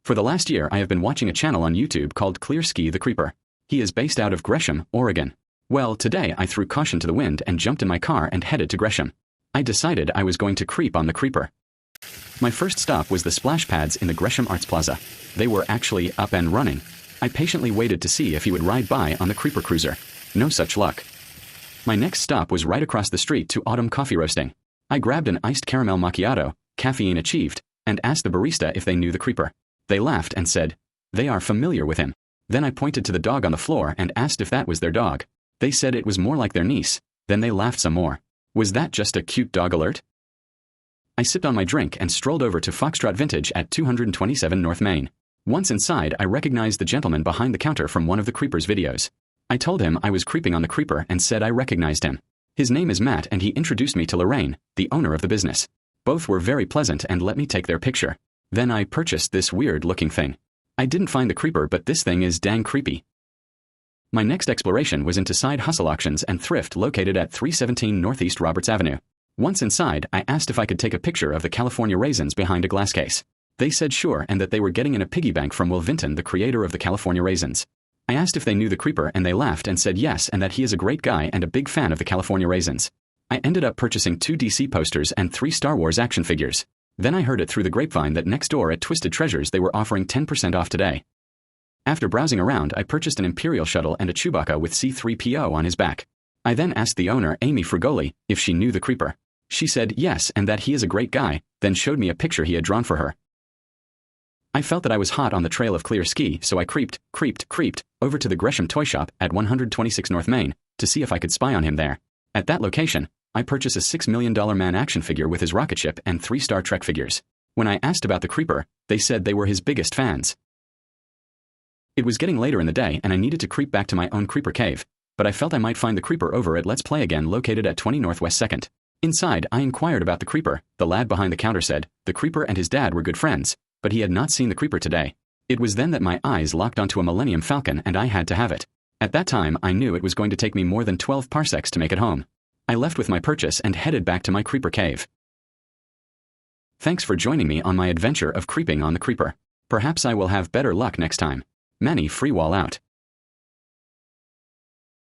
For the last year I have been watching a channel on YouTube called Kreep the Kreeper. He is based out of Gresham, Oregon. Well, today I threw caution to the wind and jumped in my car and headed to Gresham. I decided I was going to creep on the Kreeper. My first stop was the splash pads in the Gresham Arts Plaza. They were actually up and running. I patiently waited to see if he would ride by on the Kreeper cruiser. No such luck. My next stop was right across the street to Autumn Coffee Roasting. I grabbed an iced caramel macchiato, caffeine achieved, and asked the barista if they knew the Kreeper. They laughed and said, they are familiar with him. Then I pointed to the dog on the floor and asked if that was their dog. They said it was more like their niece. Then they laughed some more. Was that just a cute dog alert? I sipped on my drink and strolled over to Foxtrot Vintage at 227 North Main. Once inside, I recognized the gentleman behind the counter from one of the Kreeper's videos. I told him I was creeping on the Kreeper and said I recognized him. His name is Matt and he introduced me to Lorraine, the owner of the business. Both were very pleasant and let me take their picture. Then I purchased this weird-looking thing. I didn't find the Kreeper, but this thing is dang creepy. My next exploration was into side hustle auctions and thrift located at 317 Northeast Roberts Avenue. Once inside, I asked if I could take a picture of the California raisins behind a glass case. They said sure and that they were getting in a piggy bank from Will Vinton, the creator of the California raisins. I asked if they knew the Kreeper and they laughed and said yes and that he is a great guy and a big fan of the California raisins. I ended up purchasing 2 DC posters and 3 Star Wars action figures. Then I heard it through the grapevine that next door at Twisted Treasures they were offering 10% off today. After browsing around, I purchased an Imperial shuttle and a Chewbacca with C-3PO on his back. I then asked the owner, Amy Frugoli, if she knew the Kreeper. She said yes and that he is a great guy, then showed me a picture he had drawn for her. I felt that I was hot on the trail of clear ski, so I creeped over to the Gresham toy shop at 126 North Main to see if I could spy on him there. At that location, I purchased a $6 million man action figure with his rocket ship and 3 Star Trek figures. When I asked about the Kreeper, they said they were his biggest fans. It was getting later in the day and I needed to creep back to my own Kreeper cave, but I felt I might find the Kreeper over at Let's Play Again located at 20 Northwest 2nd. Inside, I inquired about the Kreeper. The lad behind the counter said the Kreeper and his dad were good friends, but he had not seen the Kreeper today. It was then that my eyes locked onto a Millennium Falcon and I had to have it. At that time, I knew it was going to take me more than 12 parsecs to make it home. I left with my purchase and headed back to my Kreeper cave. Thanks for joining me on my adventure of creeping on the Kreeper. Perhaps I will have better luck next time. Manny Freewall out.